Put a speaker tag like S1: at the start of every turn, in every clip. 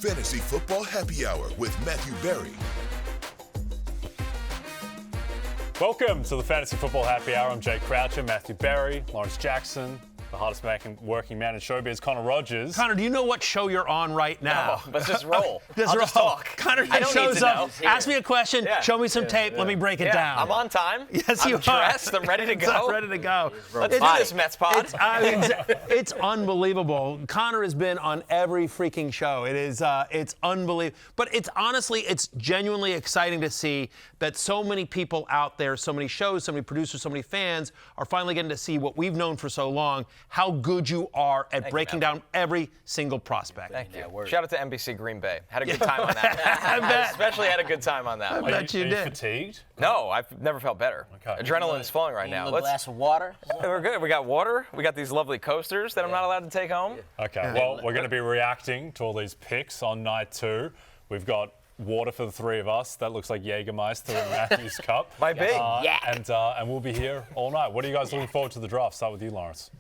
S1: Fantasy Football Happy Hour with Matthew Berry.
S2: Welcome to the Fantasy Football Happy Hour. I'm Jay Croucher, Matthew Berry, Lawrence Jackson, the hardest working man in showbiz, Connor Rogers.
S3: Connor, do you know what show you're on right now?
S4: No, let's just roll.
S3: I'll just talk. Connor just shows up, asks me a question, show me some tape, let me break it down.
S4: I'm on time.
S3: Yes, you are.
S4: I'm dressed. I'm ready to go.
S3: I'm ready to go.
S4: Let's do this, Mets pod.
S3: It's unbelievable. Connor has been on every freaking show. It's unbelievable. But it's genuinely exciting to see that so many people out there, so many shows, so many producers, so many fans are finally getting to see what we've known for so long, how good you are at breaking down every single prospect.
S4: Thank you. Shout out to NBC Green Bay. Had a good time on that.
S3: I bet.
S4: Especially had a good time on that.
S3: I bet you
S2: Are
S3: did.
S2: you fatigued?
S4: No, I've never felt better.
S2: Okay.
S4: Adrenaline's flowing right now.
S5: A glass of water?
S4: We're good. We got water. We got these lovely coasters that I'm not allowed to take home.
S2: Okay, well, we're going to be reacting to all these picks on night 2. We've got water for the three of us. That looks like Jägermeister in Matthew's cup.
S4: My big.
S2: And we'll be here all night. What are you guys looking forward to the draft? Start with you, Lawrence.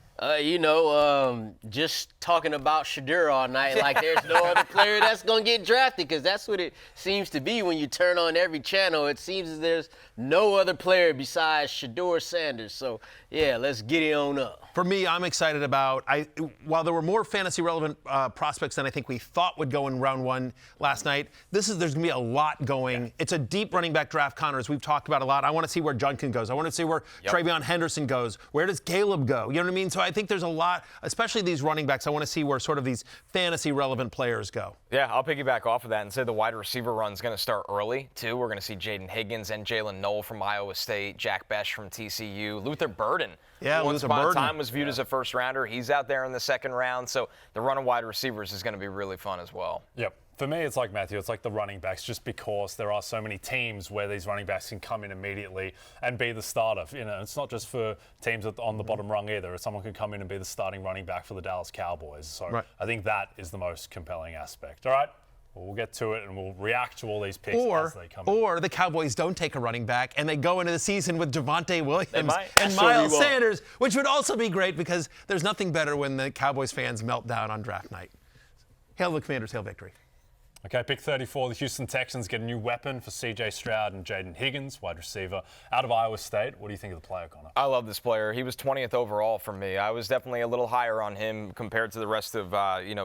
S5: Just talking about Shedeur all night like there's no other player that's going to get drafted, because that's what it seems to be when you turn on every channel. It seems as there's no other player besides Shedeur Sanders. So, yeah, let's get it on up.
S3: For me, I'm excited about, while there were more fantasy-relevant prospects than I think we thought would go in round 1 last night, there's going to be a lot going. Yeah. It's a deep running back draft, Connor, as we've talked about a lot. I want to see where Judkins goes. I want to see where TreVeyon Henderson goes. Where does Kaleb go? You know what I mean? So I think there's a lot, especially these running backs. I want to see where sort of these fantasy-relevant players go.
S4: Yeah, I'll piggyback off of that and say the wide receiver run's going to start early, too. We're going to see Jayden Higgins and Jalen Noel from Iowa State, Jack Bech from TCU, Luther Burden.
S3: Yeah,
S4: once
S3: Luther
S4: upon
S3: Burden.
S4: a time was viewed as a first-rounder. He's out there in the second round, so the run of wide receivers is going to be really fun as well.
S2: Yep. For me, it's like Matthew. It's like the running backs, just because there are so many teams where these running backs can come in immediately and be the starter. You know, it's not just for teams on the bottom rung either. Someone can come in and be the starting running back for the Dallas Cowboys. So I think that is the most compelling aspect. All right. Well, we'll get to it, and we'll react to all these picks as they come in.
S3: Or the Cowboys don't take a running back, and they go into the season with Javonte Williams and
S5: So
S3: Miles Sanders, which would also be great, because there's nothing better when the Cowboys fans melt down on draft night. Hail the Commanders, hail victory.
S2: Okay, pick 34. The Houston Texans get a new weapon for C.J. Stroud and Jayden Higgins, wide receiver, out of Iowa State. What do you think of the player, Connor?
S4: I love this player. He was 20th overall for me. I was definitely a little higher on him compared to the rest of,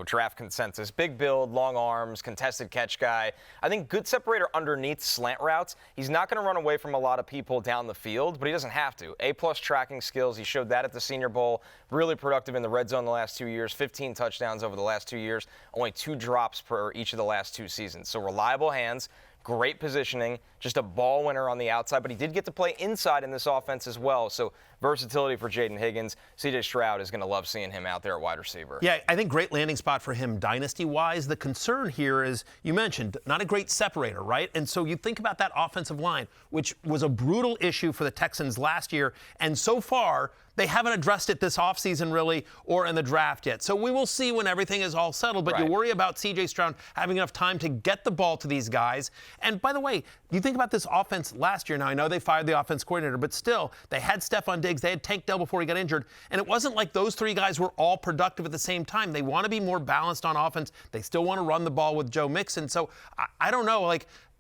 S4: draft consensus. Big build, long arms, contested catch guy. I think good separator underneath slant routes. He's not going to run away from a lot of people down the field, but he doesn't have to. A-plus tracking skills. He showed that at the Senior Bowl. Really productive in the red zone the last 2 years. 15 touchdowns over the last 2 years. Only 2 drops per each of the last 2 seasons. So reliable hands, great positioning, just a ball winner on the outside, but he did get to play inside in this offense as well. So versatility for Jayden Higgins. C.J. Stroud is going to love seeing him out there at wide receiver.
S3: Yeah, I think great landing spot for him dynasty-wise. The concern here is, you mentioned, not a great separator, right? And so you think about that offensive line, which was a brutal issue for the Texans last year, and so far, they haven't addressed it this offseason, really, or in the draft yet. So we will see when everything is all settled, but you worry about C.J. Stroud having enough time to get the ball to these guys. And by the way, you think about this offense last year. Now, I know they fired the offense coordinator, but still, they had Stephon Diggs, they had Tank Dell before he got injured, and it wasn't like those 3 guys were all productive at the same time. They want to be more balanced on offense. They still want to run the ball with Joe Mixon. So I don't know,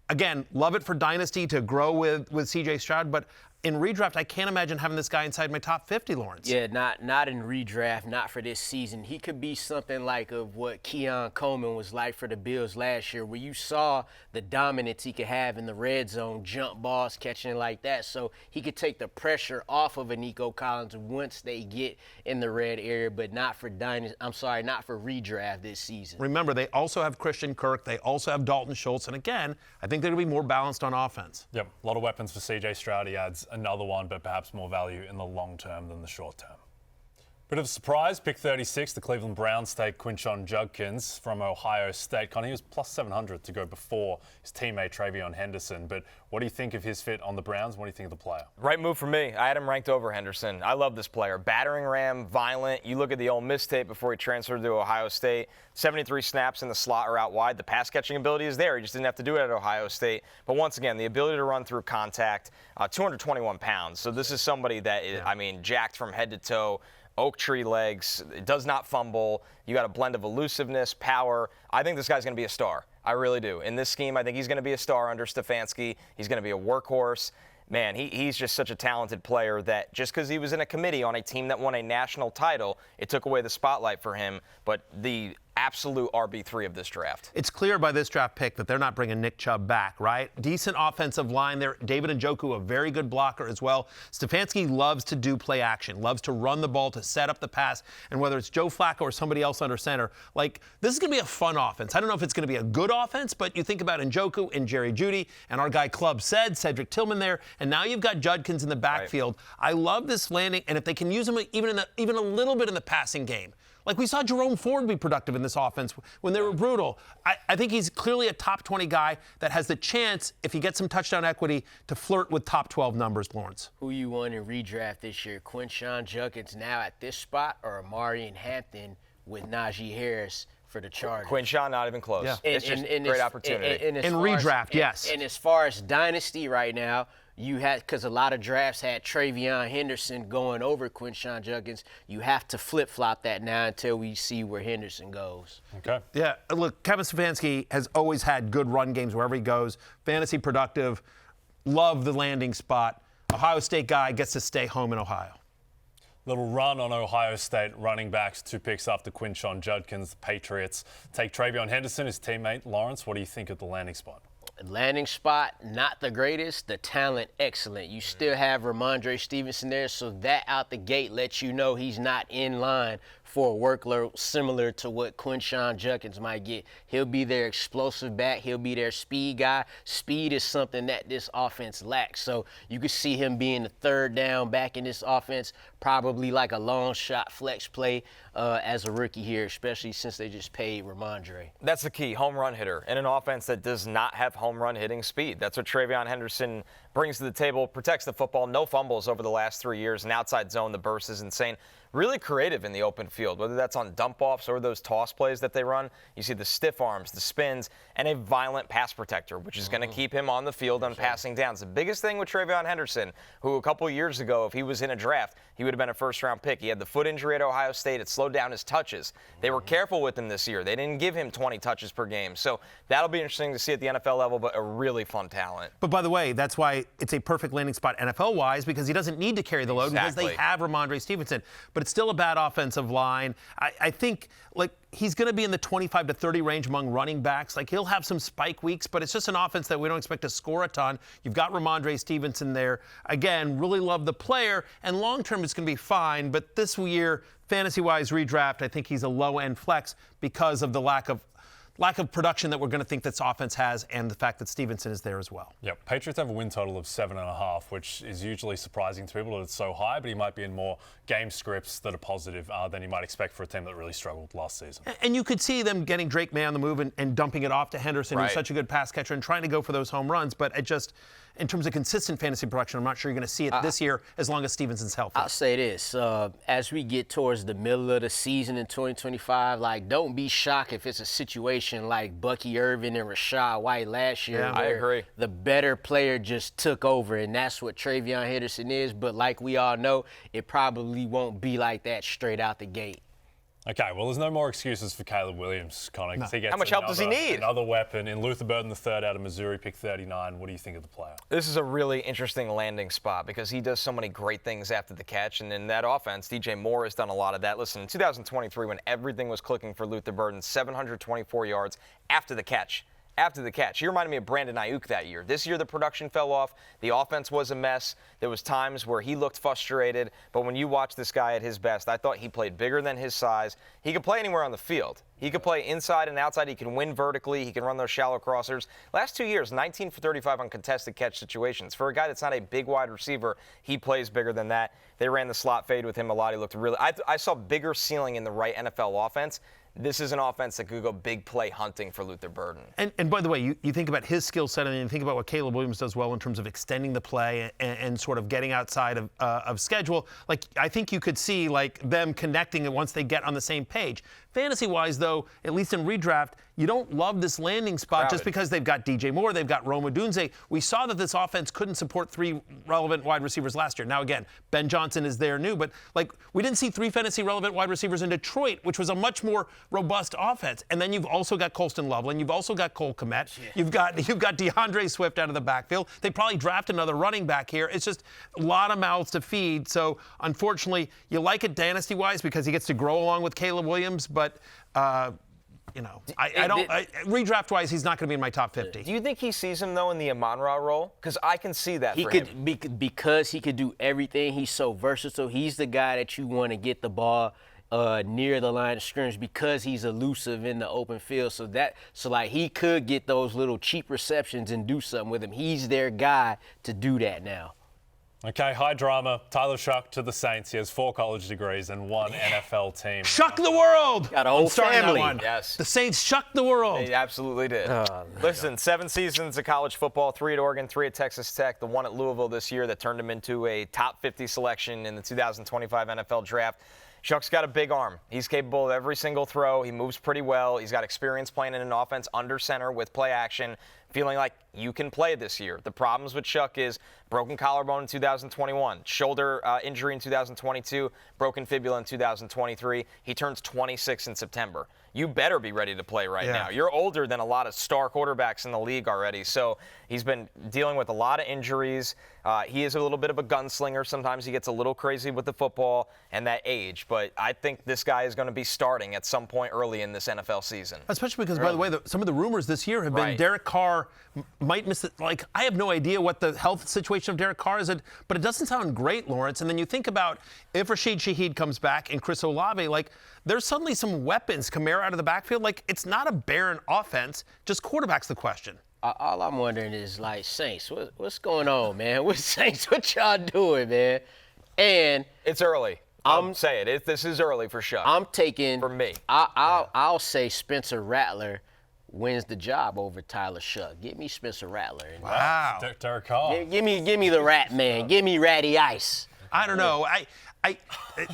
S3: again, love it for dynasty to grow with C.J. Stroud, but in redraft, I can't imagine having this guy inside my top 50, Lawrence.
S5: Yeah, not in redraft, not for this season. He could be something like of what Keon Coleman was like for the Bills last year, where you saw the dominance he could have in the red zone, jump balls, catching it like that. So he could take the pressure off of a Nico Collins once they get in the red area, but not for not for redraft this season.
S3: Remember, they also have Christian Kirk. They also have Dalton Schultz. And again, I think they're going to be more balanced on offense.
S2: Yep, a lot of weapons for C.J. Stroud. He adds another one, but perhaps more value in the long term than the short term. Bit of a surprise, pick 36, the Cleveland Browns take Quinshon Judkins from Ohio State. He was plus 700 to go before his teammate TreVeyon Henderson. But what do you think of his fit on the Browns? What do you think of the player?
S4: Right move for me. I had him ranked over Henderson. I love this player. Battering ram, violent. You look at the Ole Miss tape before he transferred to Ohio State. 73 snaps in the slot or out wide. The pass catching ability is there. He just didn't have to do it at Ohio State. But once again, the ability to run through contact, 221 pounds. So this is somebody that is, jacked from head to toe. oak tree legs, does not fumble. You got a blend of elusiveness, power. I think this guy's going to be a star. I really do. In this scheme, I think he's going to be a star under Stefanski. He's going to be a workhorse. Man, he's just such a talented player that just because he was in a committee on a team that won a national title, it took away the spotlight for him. But the absolute RB3 of this draft.
S3: It's clear by this draft pick that they're not bringing Nick Chubb back, right? Decent offensive line there. David Njoku, a very good blocker as well. Stefanski loves to do play action, loves to run the ball, to set up the pass. And whether it's Joe Flacco or somebody else under center, like, this is going to be a fun offense. I don't know if it's going to be a good offense, but you think about Njoku and Jerry Jeudy and our guy Club said, Cedric Tillman there. And now you've got Judkins in the backfield. Right. I love this landing. And if they can use him even a little bit in the passing game, like we saw Jerome Ford be productive in this offense when they were brutal. I think he's clearly a top 20 guy that has the chance, if he gets some touchdown equity, to flirt with top 12 numbers, Lawrence.
S5: Who you want in redraft this year? Quinshon Judkins now at this spot, or Amari and Hampton with Najee Harris for the Chargers?
S4: Quinshon, not even close. Yeah. It's just a great opportunity.
S3: In redraft, yes.
S5: And as far as dynasty right now, you had, because a lot of drafts had TreVeyon Henderson going over Quinshon Judkins, you have to flip-flop that now until we see where Henderson goes.
S2: Okay.
S3: Yeah, look, Kevin Stefanski has always had good run games wherever he goes. Fantasy productive. Love the landing spot. Ohio State guy gets to stay home in Ohio.
S2: Little run on Ohio State running backs, 2 picks after Quinshon Judkins. The Patriots take TreVeyon Henderson, his teammate. Lawrence, what do you think of the landing spot?
S5: Landing spot, not the greatest. The talent, excellent. You still have Ramondre Stevenson there, so that out the gate lets you know he's not in line for a workload similar to what Quinshon Judkins might get. He'll be their explosive back. He'll be their speed guy. Speed is something that this offense lacks. So you could see him being the third down back in this offense, probably like a long shot flex play as a rookie here, especially since they just paid Ramondre.
S4: That's the key, home run hitter in an offense that does not have home run hitting speed. That's what TreVeyon Henderson brings to the table, protects the football, no fumbles over the last 3 years, an outside zone, the burst is insane. Really creative in the open field, whether that's on dump-offs or those toss plays that they run. You see the stiff arms, the spins, and a violent pass protector, which is going to keep him on the field on passing downs. The biggest thing with TreVeyon Henderson, who a couple years ago, if he was in a draft, he would have been a first-round pick. He had the foot injury at Ohio State. It slowed down his touches. They were careful with him this year. They didn't give him 20 touches per game. So that'll be interesting to see at the NFL level, but a really fun talent.
S3: But by the way, that's why it's a perfect landing spot NFL-wise, because he doesn't need to carry the load because they have Ramondre Stevenson. But it's still a bad offensive line. I think, like, he's going to be in the 25 to 30 range among running backs. Like, he'll have some spike weeks, but it's just an offense that we don't expect to score a ton. You've got Ramondre Stevenson there. Again, really love the player, and long-term it's going to be fine, but this year, fantasy-wise redraft, I think he's a low-end flex because of the lack of production that we're going to think this offense has, and the fact that Stevenson is there as well.
S2: Yep. Patriots have a win total of 7.5, which is usually surprising to people that it's so high, but he might be in more game scripts that are positive than you might expect for a team that really struggled last season.
S3: And you could see them getting Drake May on the move and dumping it off to Henderson, who's such a good pass catcher, and trying to go for those home runs. But it just, in terms of consistent fantasy production, I'm not sure you're going to see it this year as long as Stevenson's healthy.
S5: I'll say this. As we get towards the middle of the season in 2025, like, don't be shocked if it's a situation like Bucky Irvin and Rachaad White last year.
S3: Yeah,
S4: I agree.
S5: The better player just took over, and that's what TreVeyon Henderson is. But like we all know, it probably won't be like that straight out the gate.
S2: Okay, well, there's no more excuses for Caleb Williams, Connor.
S4: No. How much help does he need?
S2: Another weapon in Luther Burden III out of Missouri, pick 39. What do you think of the player?
S4: This is a really interesting landing spot because he does so many great things after the catch. And in that offense, DJ Moore has done a lot of that. Listen, in 2023, when everything was clicking for Luther Burden, 724 yards after the catch. After the catch. He reminded me of Brandon Ayuk that year. This year, the production fell off. The offense was a mess. There was times where he looked frustrated. But when you watch this guy at his best, I thought he played bigger than his size. He could play anywhere on the field. He could play inside and outside. He can win vertically. He can run those shallow crossers. Last 2 years, 19 for 35 on contested catch situations. For a guy that's not a big wide receiver, he plays bigger than that. They ran the slot fade with him a lot. He looked really – I saw bigger ceiling in the right NFL offense. This is an offense that could go big play hunting for Luther Burden.
S3: And by the way, you think about his skill set, and you think about what Caleb Williams does well in terms of extending the play and sort of getting outside of schedule. Like, I think you could see, like, them connecting it once they get on the same page. Fantasy-wise, though, at least in redraft, you don't love this landing spot just because they've got DJ Moore, they've got Rome Odunze. We saw that this offense couldn't support 3 relevant wide receivers last year. Now, again, Ben Johnson is there new, but like we didn't see 3 fantasy relevant wide receivers in Detroit, which was a much more robust offense. And then you've also got Colston Loveland, you've also got Cole Kmet, you've got DeAndre Swift out of the backfield. They probably draft another running back here. It's just a lot of mouths to feed. So unfortunately, you like it dynasty-wise because he gets to grow along with Caleb Williams, but redraft-wise, he's not going to be in my top 50.
S4: Do you think he sees him, though, in the Amon-Ra role? Because I can see that for him.
S5: Because he could do everything. He's so versatile. He's the guy that you want to get the ball near the line of scrimmage because he's elusive in the open field. So he could get those little cheap receptions and do something with him. He's their guy to do that now.
S2: Okay, high drama. Tyler Shough to the Saints. He has 4 college degrees and 1 NFL team.
S3: Shuck the world!
S5: Got a whole family.
S4: Yes.
S3: The Saints shucked the world.
S4: They absolutely did. Listen, 7 seasons of college football, 3 at Oregon, 3 at Texas Tech, the 1 at Louisville this year that turned him into a top 50 selection in the 2025 NFL Draft. Shough's got a big arm. He's capable of every single throw. He moves pretty well. He's got experience playing in an offense under center with play action, feeling like you can play this year. The problems with Shough is broken collarbone in 2021, shoulder injury in 2022, broken fibula in 2023. He turns 26 in September. You better be ready to play right now. You're older than a lot of star quarterbacks in the league already. So he's been dealing with a lot of injuries. He is a little bit of a gunslinger. Sometimes he gets a little crazy with the football and that age. But I think this guy is going to be starting at some point early in this NFL season.
S3: Especially because, by the way, some of the rumors this year have been Derek Carr might miss it. Like, I have no idea what the health situation of Derek Carr is, but it doesn't sound great, Lawrence. And then you think about if Rashid Shaheed comes back and Chris Olave, like, there's suddenly some weapons. Kamara out of the backfield. Like, it's not a barren offense. Just quarterback's the question.
S5: All I'm wondering is, like, Saints, what's going on, man? Saints, what y'all doing, man? And
S4: it's early. I'm saying it. This is early for Shough.
S5: I'm taking
S4: for me.
S5: I'll say Spencer Rattler wins the job over Tyler Shough. Give me Spencer Rattler.
S3: Wow.
S2: Derek Carr.
S5: Give me the Rat Man. Give me Ratty Ice.
S3: I don't know.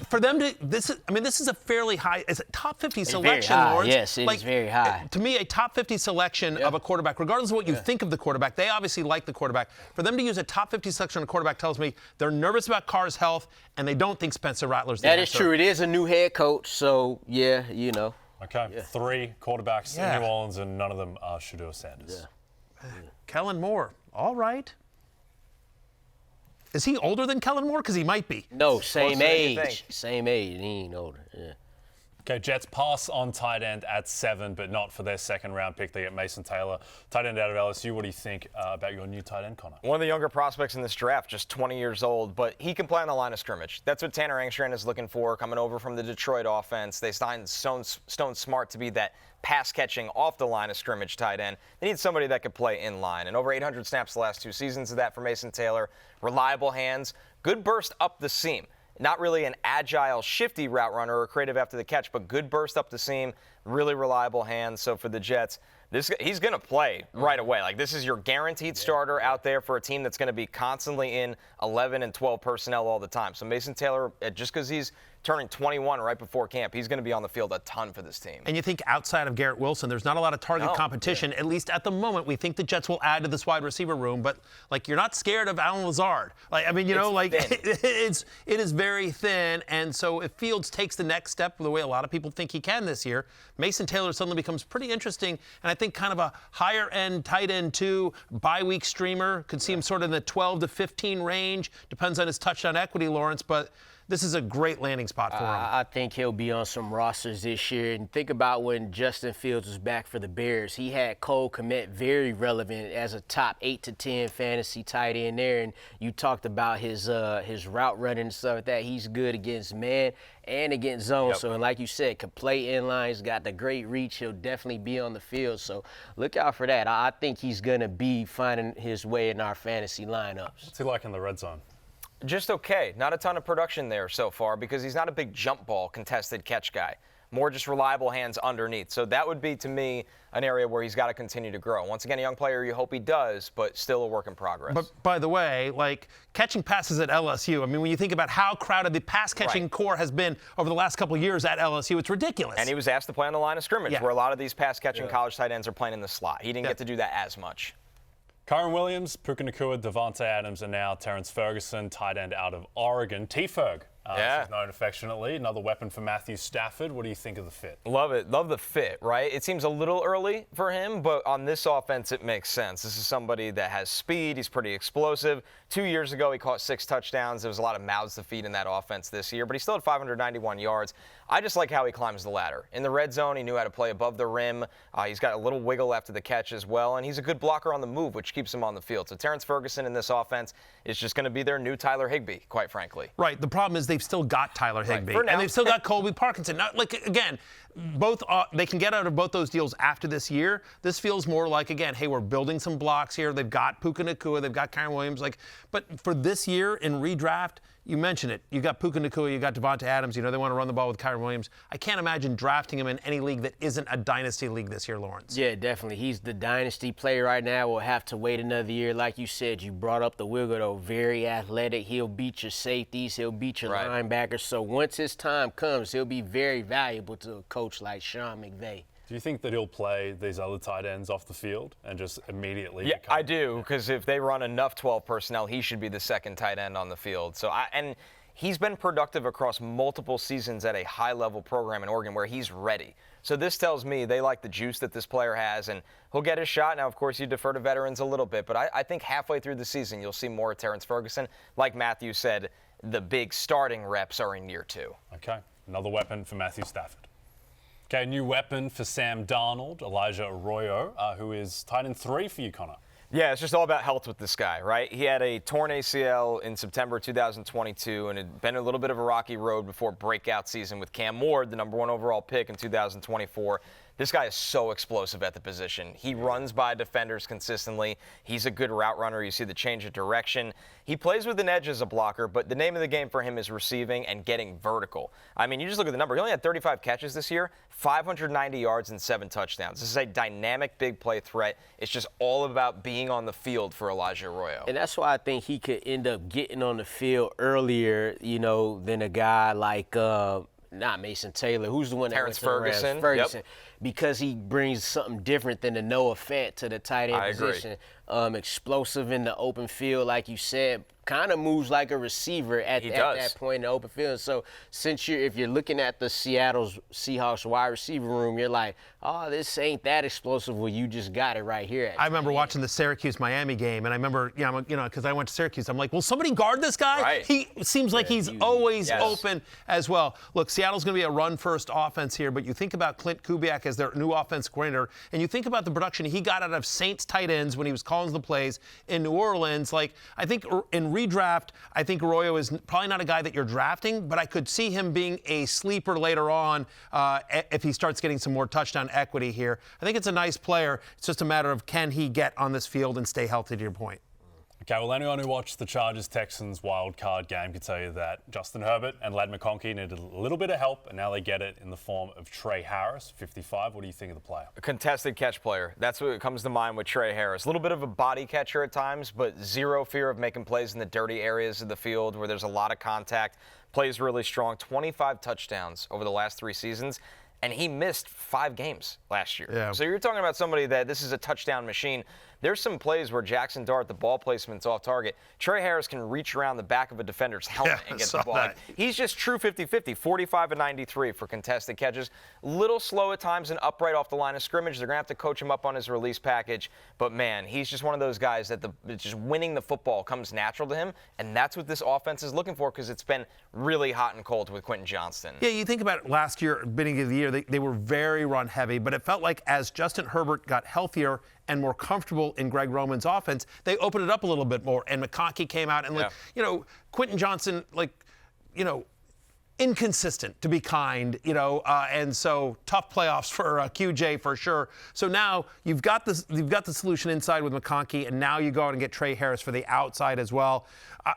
S3: For them to this is a fairly high. It's a top 50 selection, Lawrence.
S5: Yes, it is very high.
S3: To me, a top 50 selection of a quarterback, regardless of what you think of the quarterback, they obviously like the quarterback. For them to use a top 50 selection of a quarterback tells me they're nervous about Carr's health and they don't think Spencer Rattler's the answer.
S5: That is true. It is a new head coach, so yeah, you know.
S2: Okay, 3 quarterbacks in New Orleans, and none of them are Shedeur Sanders.
S3: Kellen Moore, all right. Is he older than Kellen Moore? Because he might be.
S5: No, same age. Same age. He ain't older. Yeah.
S2: Okay, Jets pass on tight end at 7, but not for their second-round pick. They get Mason Taylor, tight end out of LSU. What do you think about your new tight end, Connor?
S4: One of the younger prospects in this draft, just 20 years old, but he can play on the line of scrimmage. That's what Tanner Angstrand is looking for, coming over from the Detroit offense. They signed Stone Smart to be that pass-catching off the line of scrimmage tight end. They need somebody that could play in line. And over 800 snaps the last 2 seasons of that for Mason Taylor. Reliable hands, good burst up the seam. Not really an agile, shifty route runner or creative after the catch, but good burst up the seam, really reliable hands. So for the Jets, he's going to play right away. Like, this is your guaranteed starter out there for a team that's going to be constantly in 11 and 12 personnel all the time. So Mason Taylor, just because he's turning 21 right before camp, he's going to be on the field a ton for this team.
S3: And you think outside of Garrett Wilson, there's not a lot of target competition, at least at the moment. We think the Jets will add to this wide receiver room, but, like, you're not scared of Allen Lazard. Like, I mean, you know, like, it is very thin, and so if Fields takes the next step the way a lot of people think he can this year, Mason Taylor suddenly becomes pretty interesting, and I think kind of a higher-end tight end, too, bye-week streamer. Could see him sort of in the 12 to 15 range. Depends on his touchdown equity, Lawrence, but this is a great landing spot for him.
S5: I think he'll be on some rosters this year. And think about when Justin Fields was back for the Bears. He had Cole Kmet very relevant as a top 8 to 10 fantasy tight end there. And you talked about his route running and stuff like that. He's good against man and against zone.
S4: Yep.
S5: So, and like you said, could play in lines, got the great reach. He'll definitely be on the field. So look out for that. I think he's going to be finding his way in our fantasy lineups.
S2: What's he like in the red zone?
S4: Just okay. Not a ton of production there so far because he's not a big jump ball contested catch guy. more just reliable hands underneath. So that would be, to me, an area where he's got to continue to grow. Once again, a young player, you hope he does, but still a work in progress.
S3: But by the way, like catching passes at LSU, I mean, when you think about how crowded the pass-catching core has been over the last couple of years at LSU, it's ridiculous.
S4: And he was asked to play on the line of scrimmage, where a lot of these pass-catching college tight ends are playing in the slot. He didn't get to do that as much.
S2: Kyren Williams, Puka Nacua, Devontae Adams, and now Terrance Ferguson, tight end out of Oregon. T-Ferg, as he's known affectionately, another weapon for Matthew Stafford. What do you think of the fit?
S4: Love it. Love the fit, right? It seems a little early for him, but on this offense, it makes sense. This is somebody that has speed. He's pretty explosive. 2 years ago, he caught 6 touchdowns. There was a lot of mouths to feed in that offense this year, but he still had 591 yards. I just like how he climbs the ladder. In the red zone, he knew how to play above the rim. He's got a little wiggle after the catch as well, and he's a good blocker on the move, which keeps him on the field. So Terrance Ferguson in this offense is just going to be their new Tyler Higbee, quite frankly.
S3: Right. The problem is they've still got Tyler Higbee,
S4: for now.
S3: and they've still got Colby Parkinson. Now, like, again, both they can get out of both those deals after this year. This feels more like, again, hey, we're building some blocks here. They've got Puka Nacua, they've got Kyren Williams. But for this year in redraft, you mentioned it. You got Puka Nacua, you got Devontae Adams. You know they want to run the ball with Kyren Williams. I can't imagine drafting him in any league that isn't a dynasty league this year, Lawrence.
S5: Yeah, definitely. He's the dynasty player right now. We'll have to wait another year. Like you said, you brought up the wiggle, though. Very athletic. He'll beat your safeties. He'll beat your linebackers. So once his time comes, he'll be very valuable to a coach like Sean McVay.
S2: Do you think that he'll play these other tight ends off the field and just immediately?
S4: Yeah, I do, because if they run enough 12 personnel, he should be the second tight end on the field. And he's been productive across multiple seasons at a high-level program in Oregon where he's ready. So this tells me they like the juice that this player has, and he'll get his shot. Now, of course, you defer to veterans a little bit, but I think halfway through the season you'll see more of Terrance Ferguson. Like Matthew said, the big starting reps are in year 2.
S2: Okay, another weapon for Matthew Stafford. Okay, new weapon for Sam Darnold, Elijah Arroyo, who is tight end 3 for you, Connor.
S4: Yeah, it's just all about health with this guy, right? He had a torn ACL in September 2022, and it had been a little bit of a rocky road before breakout season with Cam Ward, the number 1 overall pick in 2024. This guy is so explosive at the position. He runs by defenders consistently. He's a good route runner. You see the change of direction. He plays with an edge as a blocker, but the name of the game for him is receiving and getting vertical. I mean, you just look at the number. He only had 35 catches this year, 590 yards and 7 touchdowns. This is a dynamic big play threat. It's just all about being on the field for Elijah Arroyo.
S5: And that's why I think he could end up getting on the field earlier, than a guy like not Mason Taylor, who's the one that went to the Rams?
S4: Ferguson.
S5: Ferguson. Because he brings something different than the Noah Fant to the tight end position. Explosive in the open field, like you said, kind of moves like a receiver at that point in the open field. So if you're looking at the Seattle Seahawks wide receiver room, you're like, oh, this ain't that explosive. Well, you just got it right here.
S3: I remember watching the Syracuse-Miami game, and I remember, because I went to Syracuse, I'm like, will somebody guard this guy?
S4: Right.
S3: He seems like he's always open as well. Look, Seattle's going to be a run-first offense here, but you think about Clint Kubiak as their new offense coordinator, and you think about the production he got out of Saints tight ends when he was calling the plays in New Orleans. Like, I think in redraft, I think Arroyo is probably not a guy that you're drafting, but I could see him being a sleeper later on if he starts getting some more touchdown equity here. I think it's a nice player. It's just a matter of can he get on this field and stay healthy, to your point.
S2: Okay, well, anyone who watched the Chargers-Texans wild card game can tell you that Justin Herbert and Ladd McConkey needed a little bit of help, and now they get it in the form of Tre Harris, 55. What do you think of the player?
S4: A contested catch player. That's what comes to mind with Tre Harris. A little bit of a body catcher at times, but zero fear of making plays in the dirty areas of the field where there's a lot of contact. Plays really strong. 25 touchdowns over the last 3 seasons. And he missed 5 games last year.
S3: Yeah.
S4: So you're talking about somebody that this is a touchdown machine. There's some plays where Jackson Dart, the ball placement's off target. Tre Harris can reach around the back of a defender's helmet and get the ball. Like, he's just true 50-50, 45 and 93 for contested catches. Little slow at times and upright off the line of scrimmage. They're going to have to coach him up on his release package. But, man, he's just one of those guys that just winning the football comes natural to him. And that's what this offense is looking for because it's been really hot and cold with Quinton Johnston.
S3: Yeah, you think about it last year, beginning of the year, they were very run heavy, but it felt like as Justin Herbert got healthier and more comfortable in Greg Roman's offense, they opened it up a little bit more. And McConkey came out and, Quinton Johnston, inconsistent, to be kind, and so tough playoffs for QJ for sure. So now you've got the solution inside with McConkey, and now you go out and get Tre Harris for the outside as well.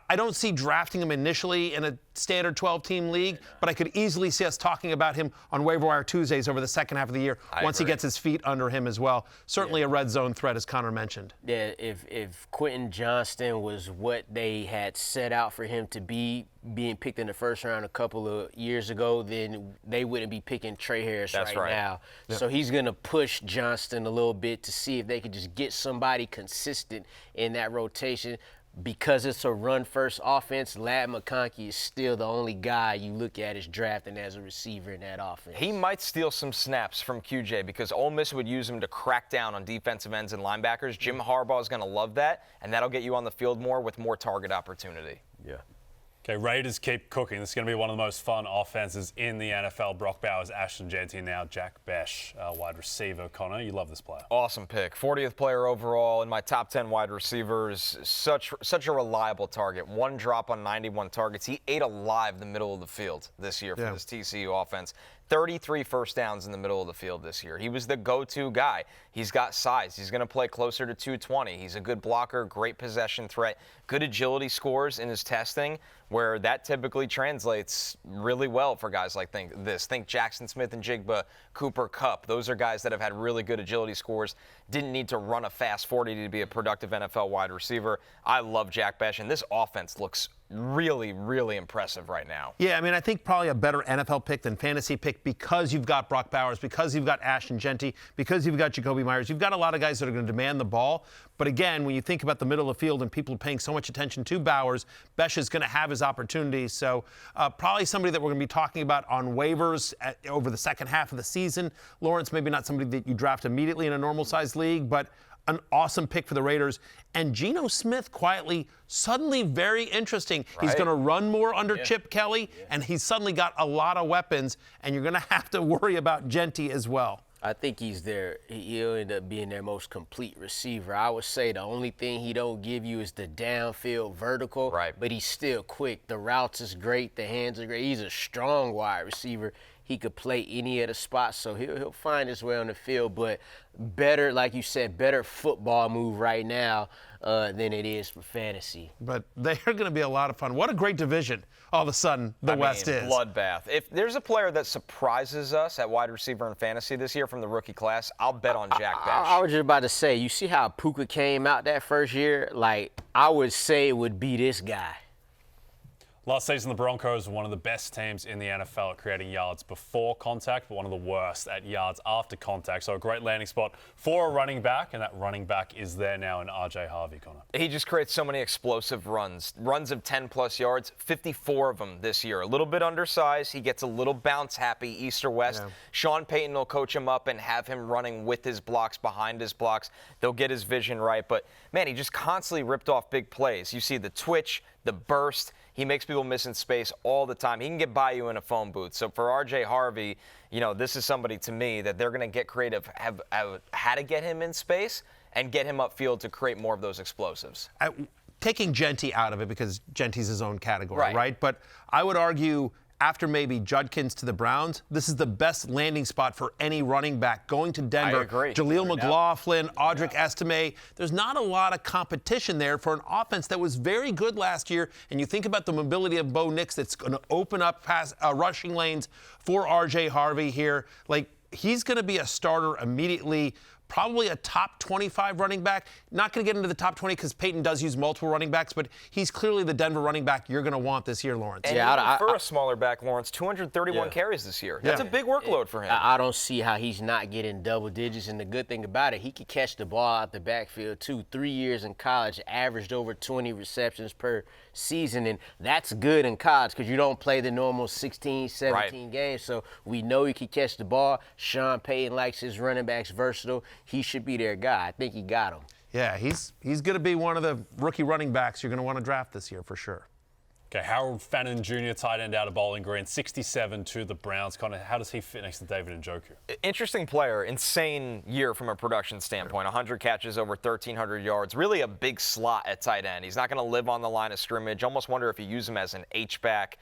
S3: I don't see drafting him initially in a standard 12-team league, but I could easily see us talking about him on waiver wire Tuesdays over the second half of the year once he gets his feet under him as well. Certainly a red zone threat, as Connor mentioned.
S5: Yeah, if Quentin Johnston was what they had set out for him to be, being picked in the first round a couple of years ago, then they wouldn't be picking Tre Harris right now. Yep. So he's going to push Johnston a little bit to see if they could just get somebody consistent in that rotation. Because it's a run-first offense, Ladd McConkey is still the only guy you look at as drafting as a receiver in that offense.
S4: He might steal some snaps from QJ because Ole Miss would use him to crack down on defensive ends and linebackers. Jim Harbaugh is going to love that, and that'll get you on the field more with more target opportunity.
S2: Yeah. Okay, Raiders keep cooking. This is going to be one of the most fun offenses in the NFL. Brock Bowers, Ashton Jeanty, now Jack Bech, wide receiver. Connor, you love this player.
S4: Awesome pick. 40th player overall in my top 10 wide receivers. Such a reliable target. One drop on 91 targets. He ate alive the middle of the field this year for this TCU offense. 33 first downs in the middle of the field this year. He was the go-to guy. He's got size. He's going to play closer to 220. He's a good blocker, great possession threat, good agility scores in his testing, where that typically translates really well for guys like this. Think Jackson Smith and Jigba, Cooper Kupp. Those are guys that have had really good agility scores, didn't need to run a fast 40 to be a productive NFL wide receiver. I love Jack Bech, and this offense looks really, really impressive right now.
S3: Yeah, I mean, I think probably a better NFL pick than fantasy pick because you've got Brock Bowers, because you've got Ashton Jeanty, because you've got Jacoby Myers. You've got a lot of guys that are going to demand the ball. But again, when you think about the middle of the field and people are paying so much attention to Bowers, Bech is going to have his opportunities. So probably somebody that we're going to be talking about on waivers over the second half of the season. Lawrence, maybe not somebody that you draft immediately in a normal-sized league, but an awesome pick for the Raiders. And Geno Smith quietly, suddenly very interesting. Right. He's going to run more under Chip Kelly, and he's suddenly got a lot of weapons, and you're going to have to worry about Jeanty as well.
S5: I think he'll end up being their most complete receiver. I would say the only thing he don't give you is the downfield vertical, but he's still quick. The routes is great. The hands are great. He's a strong wide receiver. He could play any of the spots, so he'll find his way on the field. But better, like you said, better football move right now than it is for fantasy.
S3: But they're going to be a lot of fun. What a great division all of a sudden the West is.
S4: Bloodbath. If there's a player that surprises us at wide receiver in fantasy this year from the rookie class, I'll bet on Jack Bech.
S5: I was just about to say, you see how Puka came out that first year? Like, I would say it would be this guy.
S2: Last season, the Broncos were one of the best teams in the NFL at creating yards before contact, but one of the worst at yards after contact. So a great landing spot for a running back, and that running back is there now in RJ Harvey, Connor.
S4: He just creates so many explosive runs of 10-plus yards, 54 of them this year. A little bit undersized. He gets a little bounce happy east or west. Yeah. Sean Payton will coach him up and have him running with his blocks, behind his blocks. They'll get his vision right. But, man, he just constantly ripped off big plays. You see the twitch, the burst. He makes people miss in space all the time. He can get by you in a phone booth. So for RJ Harvey, this is somebody to me that they're going to get creative, have how to get him in space and get him upfield to create more of those explosives.
S3: Taking Jeanty out of it because Jeanty's his own category, right? But I would argue after maybe Judkins to the Browns, this is the best landing spot for any running back. Going to Denver,
S4: I agree.
S3: Jaleel McLaughlin, Audric Estime. There's not a lot of competition there for an offense that was very good last year. And you think about the mobility of Bo Nix that's going to open up rushing lanes for RJ Harvey here. Like, he's going to be a starter immediately. Probably a top 25 running back. Not going to get into the top 20 because Peyton does use multiple running backs, but he's clearly the Denver running back you're going to want this year, Lawrence.
S4: And for a smaller back, Lawrence, 231 carries this year. That's a big workload for him.
S5: I don't see how he's not getting double digits, and the good thing about it, he could catch the ball out the backfield, too. 3 years in college, averaged over 20 receptions per season, and that's good in college because you don't play the normal 16, 17 games, so we know he can catch the ball. Sean Payton likes his running backs versatile. He should be their guy. I think he got him.
S3: Yeah, he's going to be one of the rookie running backs you're going to want to draft this year for sure.
S2: Okay, Harold Fannin Jr., tight end out of Bowling Green, 67 to the Browns. Connor, how does he fit next to David Njoku?
S4: Interesting player, insane year from a production standpoint. 100 catches, over 1,300 yards. Really a big slot at tight end. He's not going to live on the line of scrimmage. Almost wonder if you use him as an H-back,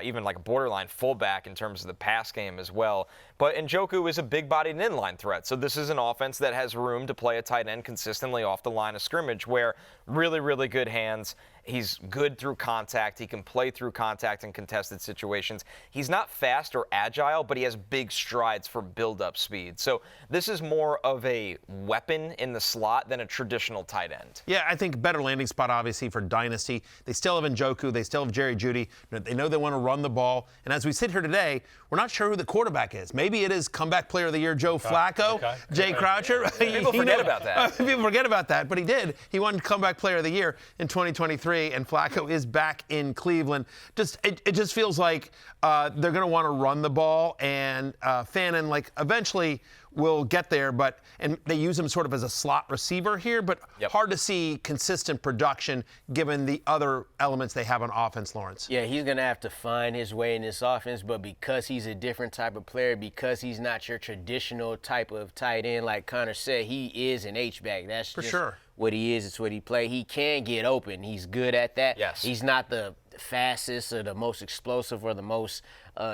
S4: even like a borderline fullback in terms of the pass game as well. But Njoku is a big-bodied inline threat. So this is an offense that has room to play a tight end consistently off the line of scrimmage where really, really good hands He's good through contact. He can play through contact in contested situations. He's not fast or agile, but he has big strides for build-up speed. So this is more of a weapon in the slot than a traditional tight end.
S3: Yeah, I think better landing spot, obviously, for Dynasty. They still have Njoku. They still have Jerry Jeudy. They know they want to run the ball. And as we sit here today, we're not sure who the quarterback is. Maybe it is comeback player of the year Joe Flacco, Jay Croucher.
S4: People forget about that.
S3: People forget about that, but he did. He won comeback player of the year in 2023, and Flacco is back in Cleveland. It just feels like they're going to want to run the ball, and Fannin, eventually will get there, and they use him sort of as a slot receiver here, but hard to see consistent production given the other elements they have on offense, Lawrence.
S5: Yeah, he's going to have to find his way in this offense, but because he's a different type of player, because he's not your traditional type of tight end, like Connor said, he is an H-back. That's
S3: for
S5: just
S3: sure
S5: what he is. It's what he plays. He can get open. He's good at that.
S4: Yes.
S5: He's not the fastest or the most explosive or the most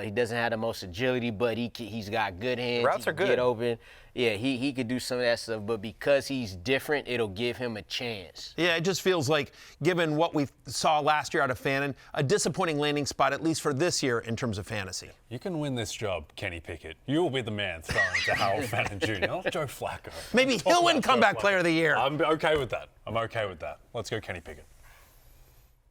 S5: he doesn't have the most agility, but he's got good hands.
S4: Routes
S5: he
S4: are
S5: can
S4: good.
S5: Get open. Yeah, he could do some of that stuff, but because he's different, it'll give him a chance.
S3: Yeah, it just feels like, given what we saw last year out of Fannin, a disappointing landing spot, at least for this year, in terms of fantasy.
S2: You can win this job, Kenny Pickett. You will be the man throwing to Howell Fannin Jr., not Joe Flacco.
S3: Maybe he'll win comeback player of the year.
S2: I'm okay with that. Let's go Kenny Pickett.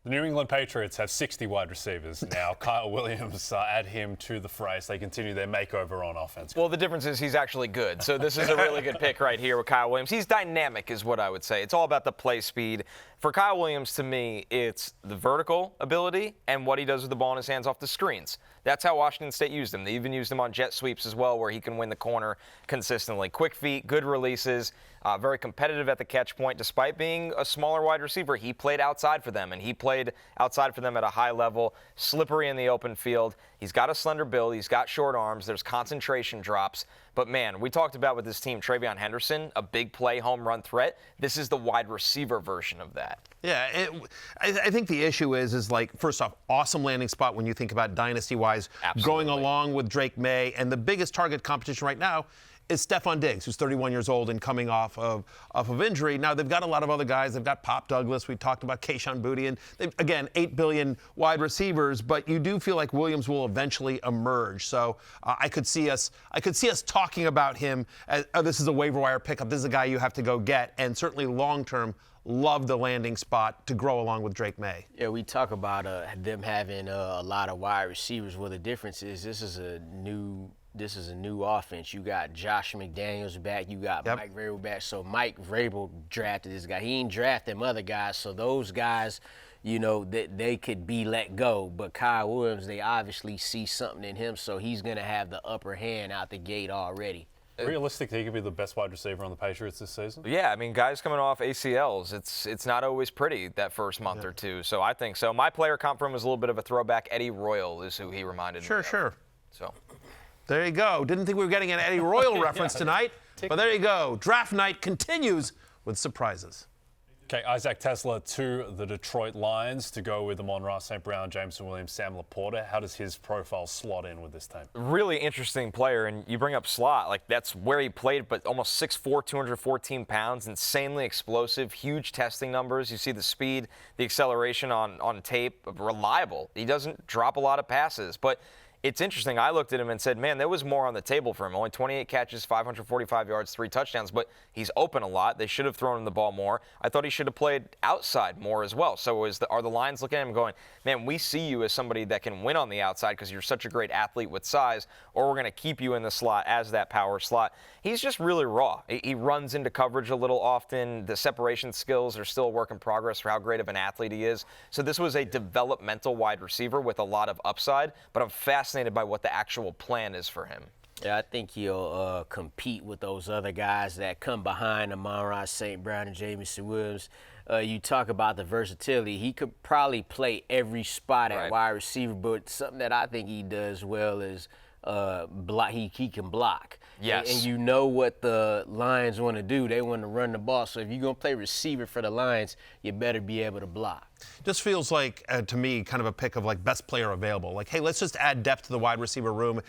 S2: The New England Patriots have 60 wide receivers now. Kyle Williams, add him to the fray as they continue their makeover on offense.
S4: Well, the difference is he's actually good. So this is a really good pick right here with Kyle Williams. He's dynamic is what I would say. It's all about the play speed. For Kyle Williams, to me, it's the vertical ability and what he does with the ball in his hands off the screens. That's how Washington State used him. They even used him on jet sweeps as well, where he can win the corner consistently. Quick feet, good releases, very competitive at the catch point. Despite being a smaller wide receiver, he played outside for them, and he played outside for them at a high level, slippery in the open field. He's got a slender build. He's got short arms. There's concentration drops. But, man, we talked about with this team, TreVeyon Henderson, a big play home run threat. This is the wide receiver version of that.
S3: Yeah, I think the issue is first off, awesome landing spot when you think about dynasty-wise, going along with Drake May. And the biggest target competition right now is Stephon Diggs, who's 31 years old and coming off of injury. Now, they've got a lot of other guys. They've got Pop Douglas. We talked about Quinshon Booty. And, again, 8 billion wide receivers. But you do feel like Williams will eventually emerge. So I could see us talking about him as, this is a waiver wire pickup. This is a guy you have to go get. And certainly long-term, love the landing spot to grow along with Drake May.
S5: Yeah, we talk about them having a lot of wide receivers. Well, the difference is this is a new offense. You got Josh McDaniels back. You got Mike Vrabel back. So Mike Vrabel drafted this guy. He ain't drafted them other guys. So those guys, they could be let go. But Kyle Williams, they obviously see something in him. So he's going to have the upper hand out the gate already.
S2: Realistically, he could be the best wide receiver on the Patriots this season?
S4: Yeah, I mean, guys coming off ACLs, it's not always pretty that first month or two. So I think so. My player comp from was a little bit of a throwback. Eddie Royal is who he reminded me of.
S3: Sure.
S4: So
S3: there you go. Didn't think we were getting an Eddie Royal reference tonight, but there you go. Draft night continues with surprises.
S2: Okay, Isaac TeSlaa to the Detroit Lions to go with Amon-Ra St. Brown, Jameson Williams, Sam Laporta. How does his profile slot in with this team? Really
S4: interesting player, and you bring up slot. That's where he played, but almost 6'4", 214 pounds, insanely explosive, huge testing numbers. You see the speed, the acceleration on tape, reliable. He doesn't drop a lot of passes, but it's interesting. I looked at him and said, man, there was more on the table for him. Only 28 catches, 545 yards, 3 touchdowns, but he's open a lot. They should have thrown him the ball more. I thought he should have played outside more as well. So are the Lions looking at him going, man, we see you as somebody that can win on the outside because you're such a great athlete with size, or we're going to keep you in the slot as that power slot. He's just really raw. He runs into coverage a little often. The separation skills are still a work in progress for how great of an athlete he is. So this was a developmental wide receiver with a lot of upside, but I'm fascinated by what the actual plan is for him.
S5: Yeah, I think he'll compete with those other guys that come behind Amon-Ra St. Brown and Jameson Williams. You talk about the versatility. He could probably play every spot at wide receiver, but something that I think he does well is block. He can block.
S4: Yes.
S5: And you know what the Lions want to do. They want to run the ball. So if you're going to play receiver for the Lions, you better be able to block.
S3: Just feels like, to me, kind of a pick of best player available. Hey, let's just add depth to the wide receiver room.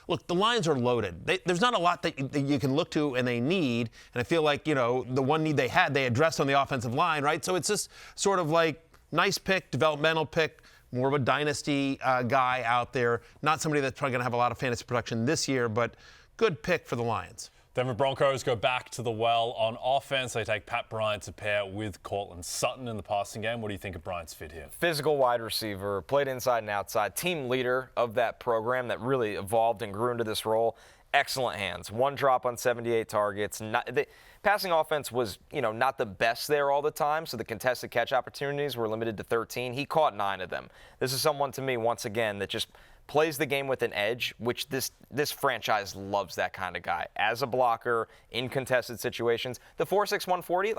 S3: Look, the Lions are loaded. There's not a lot that you can look to and they need. And I feel like, the one need they had, they addressed on the offensive line, right? So it's just sort of nice pick, developmental pick, more of a dynasty guy out there. Not somebody that's probably going to have a lot of fantasy production this year, but good pick for the Lions.
S2: Denver Broncos go back to the well on offense. They take Pat Bryant to pair with Courtland Sutton in the passing game. What do you think of Bryant's fit here?
S4: Physical wide receiver, played inside and outside, team leader of that program that really evolved and grew into this role. Excellent hands. One drop on 78 targets. Passing offense was, not the best there all the time, so the contested catch opportunities were limited to 13. He caught 9 of them. This is someone, to me, once again, that just plays the game with an edge, which this franchise loves that kind of guy. As a blocker, in contested situations, the 4.6 140,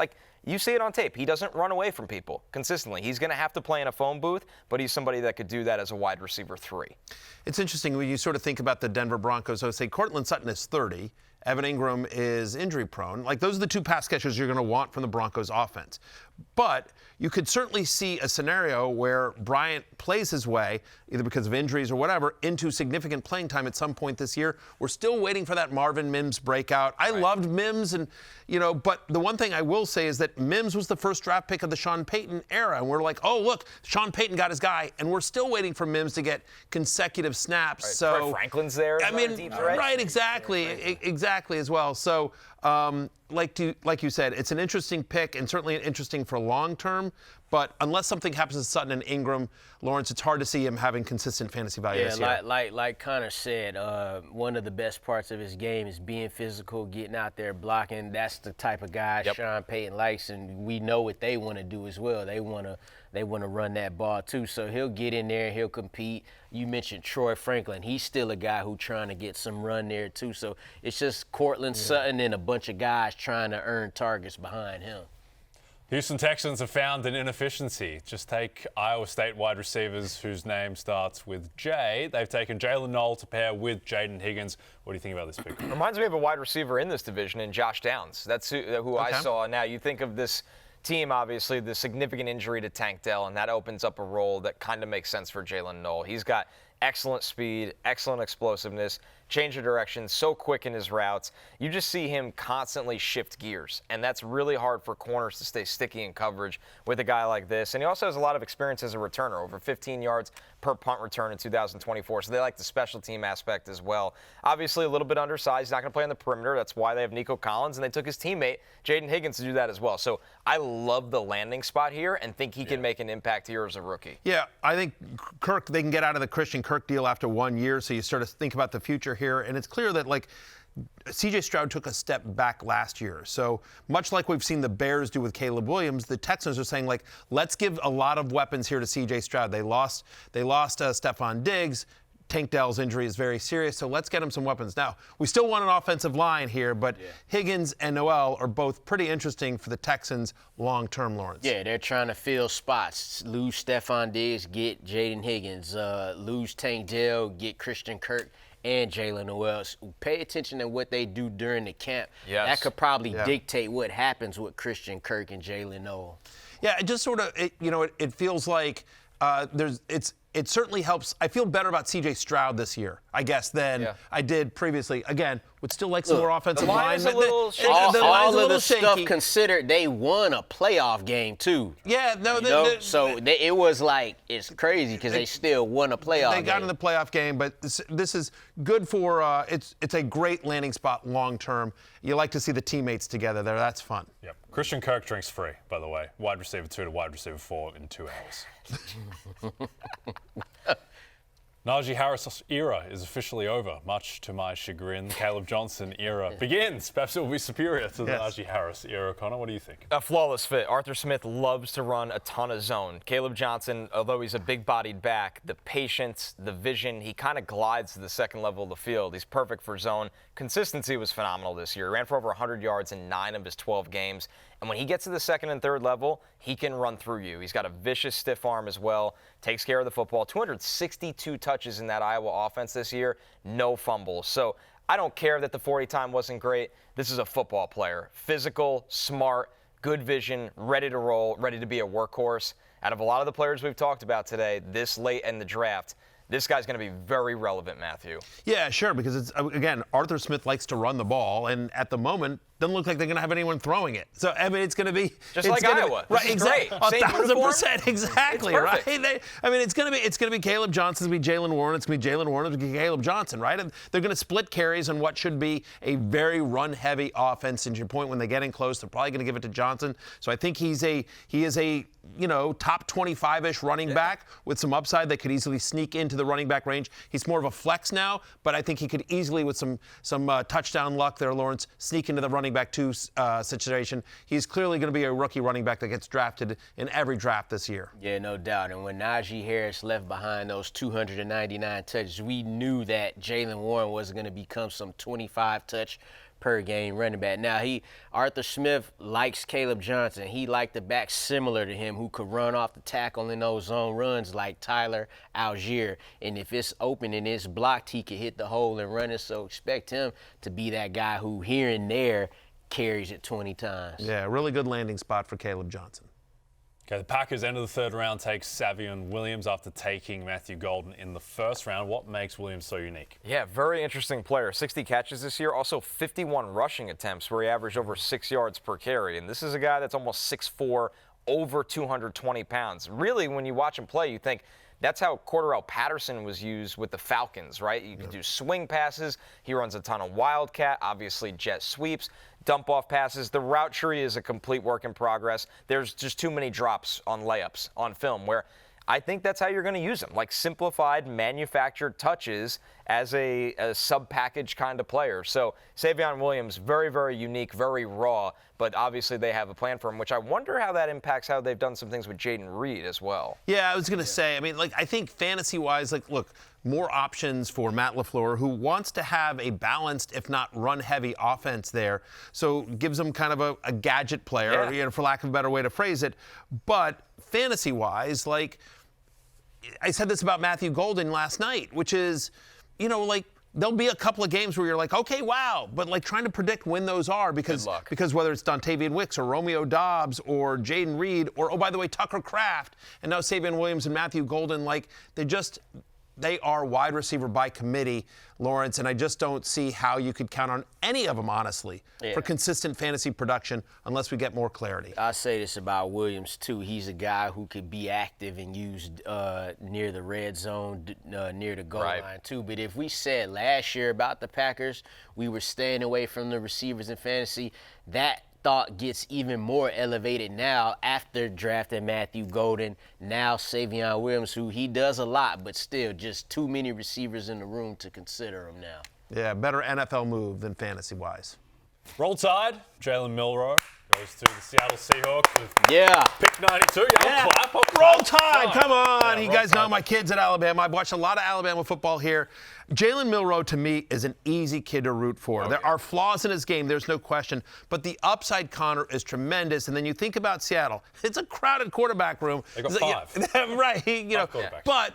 S4: you see it on tape. He doesn't run away from people consistently. He's going to have to play in a phone booth, but he's somebody that could do that as a wide receiver 3.
S3: It's interesting when you sort of think about the Denver Broncos. I would say Courtland Sutton is 30. Evan Ingram is injury prone. Those are the 2 pass catchers you're going to want from the Broncos offense. But you could certainly see a scenario where Bryant plays his way, either because of injuries or whatever, into significant playing time at some point this year. We're still waiting for that Marvin Mims breakout. I loved Mims, but the one thing I will say is that Mims was the first draft pick of the Sean Payton era. And we're like, oh, look, Sean Payton got his guy. And we're still waiting for Mims to get consecutive snaps.
S4: Right.
S3: So
S4: Troy Franklin's there.
S3: Right, exactly as well. So, like you said, it's an interesting pick and certainly interesting for long term. But unless something happens to Sutton and Ingram, Lawrence, it's hard to see him having consistent fantasy value this year.
S5: Like Connor said, one of the best parts of his game is being physical, getting out there, blocking. That's the type of guy Sean Payton likes, and we know what they want to do as well. They want to run that ball too. So he'll get in there, he'll compete. You mentioned Troy Franklin. He's still a guy who's trying to get some run there too. So it's just Courtland Sutton and a bunch of guys trying to earn targets behind him.
S2: Houston Texans have found an inefficiency. Just take Iowa State wide receivers whose name starts with J. They've taken Jalen Noel to pair with Jayden Higgins. What do you think about this pick?
S4: Reminds me of a wide receiver in this division in Josh Downs. That's who I saw. Now, you think of this team, obviously, the significant injury to Tank Dell, and that opens up a role that kind of makes sense for Jalen Noel. He's got excellent speed, excellent explosiveness, change of direction, so quick in his routes. You just see him constantly shift gears, and that's really hard for corners to stay sticky in coverage with a guy like this. And he also has a lot of experience as a returner, over 15 yards per punt return in 2024, so they like the special team aspect as well. Obviously, a little bit undersized. He's not going to play on the perimeter. That's why they have Nico Collins, and they took his teammate, Jayden Higgins, to do that as well. So I love the landing spot here and think he can make an impact here as a rookie.
S3: Yeah, I think Kirk, they can get out of the Christian Kirk deal after 1 year, so you sort of think about the future here. And it's clear that, C.J. Stroud took a step back last year. So much like we've seen the Bears do with Caleb Williams, the Texans are saying, let's give a lot of weapons here to C.J. Stroud. They lost Stephon Diggs. Tank Dell's injury is very serious, so let's get him some weapons. Now, we still want an offensive line here, but Higgins and Noel are both pretty interesting for the Texans long-term, Lawrence.
S5: Yeah, they're trying to fill spots. Lose Stephon Diggs, get Jayden Higgins. Lose Tank Dell, get Christian Kirk and Jalen Noel. Pay attention to what they do during the camp.
S4: Yes.
S5: That could probably dictate what happens with Christian Kirk and Jalen Noel.
S3: Yeah, it just sort of, it feels like it certainly helps. I feel better about C.J. Stroud this year, I guess, than I did previously. Again, would still like some more offensive line.
S5: All of the stuff considered, they won a playoff game too.
S3: Yeah,
S5: it was it's crazy because they still won a playoff game.
S3: They got in the playoff game, but this is good for. It's a great landing spot long term. You like to see the teammates together there. That's fun.
S2: Yep. Christian Kirk drinks free, by the way. Wide receiver 2 to wide receiver 4 in 2 hours. Najee Harris' era is officially over, much to my chagrin. The Caleb Johnson era begins. Perhaps it will be superior to the Najee Harris era. Connor, what do you think?
S4: A flawless fit. Arthur Smith loves to run a ton of zone. Caleb Johnson, although he's a big-bodied back, the patience, the vision, he kind of glides to the second level of the field. He's perfect for zone. Consistency was phenomenal this year. He ran for over 100 yards in 9 of his 12 games. And when he gets to the second and third level, he can run through you. He's got a vicious stiff arm as well, takes care of the football. 262 touches in that Iowa offense this year, no fumbles. So I don't care that the 40 time wasn't great. This is a football player. Physical, smart, good vision, ready to roll, ready to be a workhorse. Out of a lot of the players we've talked about today, this late in the draft, this guy's going to be very relevant, Matthew.
S3: Yeah, sure, because it's, again, Arthur Smith likes to run the ball, and at the moment, doesn't look like they're going to have anyone throwing it. So, I mean, it's going to be
S4: just like Iowa.
S3: Right, exactly. 1,000%, exactly, right? It's going to be Kaleb Johnson, it's going to be Jaylen Warren, it's going to be Jaylen Warren, it's going to be Kaleb Johnson, right? And they're going to split carries on what should be a very run-heavy offense. And to your point, when they get in close, they're probably going to give it to Johnson. So I think he is a top 25-ish running back with some upside that could easily sneak into the running back range. He's more of a flex now, but I think he could easily, with some touchdown luck there, Lawrence, sneak into the running back 2 situation. He's clearly going to be a rookie running back that gets drafted in every draft this year.
S5: Yeah, no doubt. And when RJ Harris left behind those 299 touches, we knew that Jaylen Warren was going to become some 25-touch per game running back. Now, Arthur Smith likes Kaleb Johnson. He liked the back similar to him who could run off the tackle in those zone runs like Tyler Algier. And if it's open and it's blocked, he could hit the hole and run it. So expect him to be that guy who here and there carries it 20 times.
S3: Yeah, really good landing spot for Kaleb Johnson.
S2: Okay, the Packers, end of the third round, take Savion Williams after taking Matthew Golden in the first round. What makes Williams so unique?
S4: Yeah, very interesting player. 60 catches this year, also 51 rushing attempts where he averaged over 6 yards per carry. And this is a guy that's almost 6'4", over 220 pounds. Really, when you watch him play, you think that's how Cordarrelle Patterson was used with the Falcons, right? You can do swing passes. He runs a ton of wildcat, obviously jet sweeps, dump-off passes. The route tree is a complete work in progress. There's just too many drops on layups on film where I think that's how you're going to use him, like simplified, manufactured touches as a sub-package kind of player. So Savion Williams, very, very unique, very raw, but obviously they have a plan for him, which I wonder how that impacts how they've done some things with Jayden Reed as well.
S3: Yeah, I was going to say, I think fantasy-wise, look, more options for Matt LaFleur, who wants to have a balanced, if not run-heavy offense there. So gives them kind of a gadget player, for lack of a better way to phrase it. But fantasy-wise, I said this about Matthew Golden last night, which is, there'll be a couple of games where you're like, okay, wow, but trying to predict when those are because whether it's Dontavian Wicks or Romeo Doubs or Jayden Reed or, oh, by the way, Tucker Kraft and now Savion Williams and Matthew Golden, they are wide receiver by committee, Lawrence, and I just don't see how you could count on any of them, honestly, for consistent fantasy production unless we get more clarity.
S5: I say this about Williams, too. He's a guy who could be active and used near the red zone, near the goal line, too. But if we said last year about the Packers, we were staying away from the receivers in fantasy, that thought gets even more elevated now after drafting Matthew Golden, now Savion Williams, who he does a lot, but still just too many receivers in the room to consider him now.
S3: Yeah, better NFL move than fantasy-wise.
S2: Roll Tide, Jalen Milroe goes to the Seattle Seahawks with pick 92. Clap.
S3: Roll Tide, come on. You guys know my kids at Alabama. I've watched a lot of Alabama football here. Jalen Milroe, to me, is an easy kid to root for. There are flaws in his game, there's no question, but the upside, Connor, is tremendous. And then you think about Seattle. It's a crowded quarterback room.
S2: They got 5.
S3: Right. But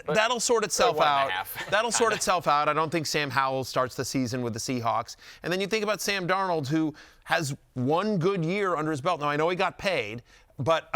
S3: that'll sort itself out. That'll sort itself out. I don't think Sam Howell starts the season with the Seahawks. And then you think about Sam Darnold, who has one good year under his belt. Now, I know he got paid, but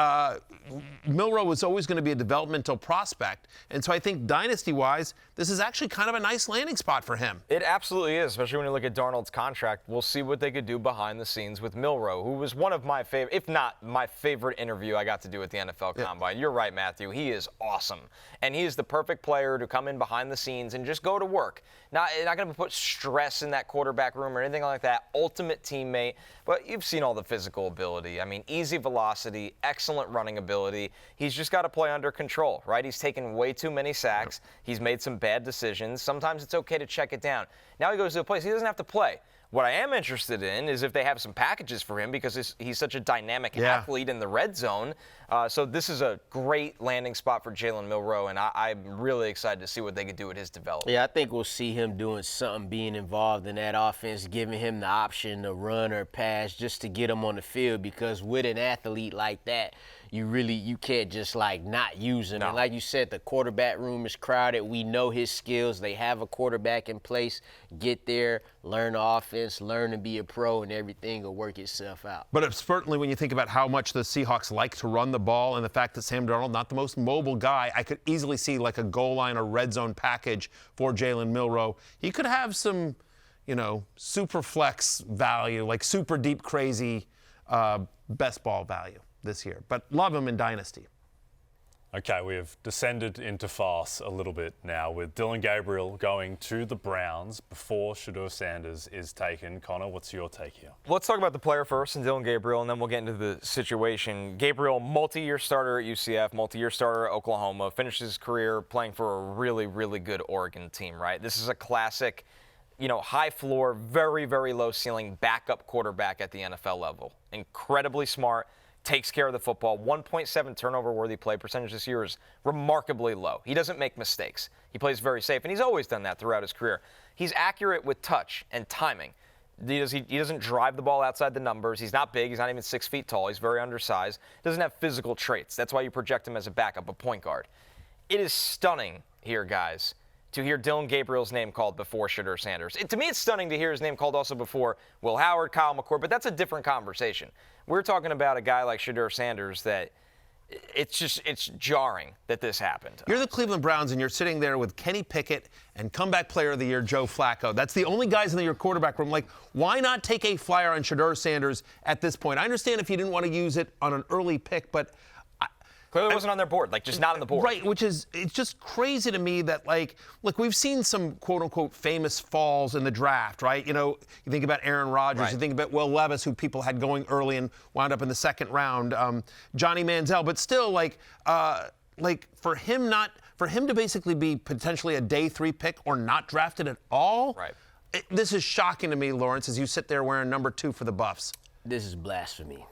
S3: Milroe was always going to be a developmental prospect. And so I think dynasty-wise, this is actually kind of a nice landing spot for him.
S4: It absolutely is, especially when you look at Darnold's contract. We'll see what they could do behind the scenes with Milroe, who was one of my favorite, if not my favorite interview I got to do at the NFL Combine. You're right, Matthew. He is awesome. And he is the perfect player to come in behind the scenes and just go to work. Not going to put stress in that quarterback room or anything like that. Ultimate teammate. But you've seen all the physical ability. Easy velocity, excellent running ability. He's just got to play under control, right? He's taken way too many sacks. He's made some bad decisions. Sometimes it's okay to check it down. Now he goes to a place he doesn't have to play. What I am interested in is if they have some packages for him because he's such a dynamic athlete in the red zone. So this is a great landing spot for Jalen Milroe, and I'm really excited to see what they can do with his development.
S5: Yeah, I think we'll see him doing something, being involved in that offense, giving him the option to run or pass just to get him on the field because with an athlete like that, you can't just not use him. No. And like you said, the quarterback room is crowded. We know his skills. They have a quarterback in place. Get there, learn the offense, learn to be a pro, and everything will work itself out.
S3: But it's certainly when you think about how much the Seahawks like to run the ball and the fact that Sam Darnold, not the most mobile guy, I could easily see a goal line or red zone package for Jalen Milroe. He could have some super flex value, like super deep, crazy best ball value this year. But love him in Dynasty.
S2: Okay, we have descended into farce a little bit now with Dillon Gabriel going to the Browns before Shedeur Sanders is taken. Connor, what's your take here?
S4: Let's talk about the player first and Dillon Gabriel, and then we'll get into the situation. Gabriel, multi-year starter at UCF, multi-year starter at Oklahoma, finished his career playing for a really, really good Oregon team, right? This is a classic, high floor, very, very low ceiling backup quarterback at the NFL level. Incredibly smart. Takes care of the football. 1.7 turnover-worthy play percentage this year is remarkably low. He doesn't make mistakes. He plays very safe, and he's always done that throughout his career. He's accurate with touch and timing. He doesn't drive the ball outside the numbers. He's not big. He's not even 6 feet tall. He's very undersized. Doesn't have physical traits. That's why you project him as a backup, a point guard. It is stunning here, guys, to hear Dillon Gabriel's name called before Shedeur Sanders. To me, it's stunning to hear his name called also before Will Howard, Kyle McCord, but that's a different conversation. We're talking about a guy like Shedeur Sanders that it's jarring that this happened.
S3: You're the Cleveland Browns, and you're sitting there with Kenny Pickett and comeback player of the year Joe Flacco. That's the only guys in your quarterback room. Like, why not take a flyer on Shedeur Sanders at this point? I understand if you didn't want to use it on an early pick, but
S4: clearly wasn't on their board, just not on the board.
S3: Right, it's just crazy to me that, look, we've seen some quote-unquote famous falls in the draft, right? You think about Aaron Rodgers,
S4: right.
S3: You think about Will Levis, who people had going early and wound up in the second round, Johnny Manziel, but still, for him to basically be potentially a day 3 pick or not drafted at all,
S4: right.
S3: This is shocking to me, Lawrence, as you sit there wearing number 2 for the Buffs.
S5: This is blasphemy.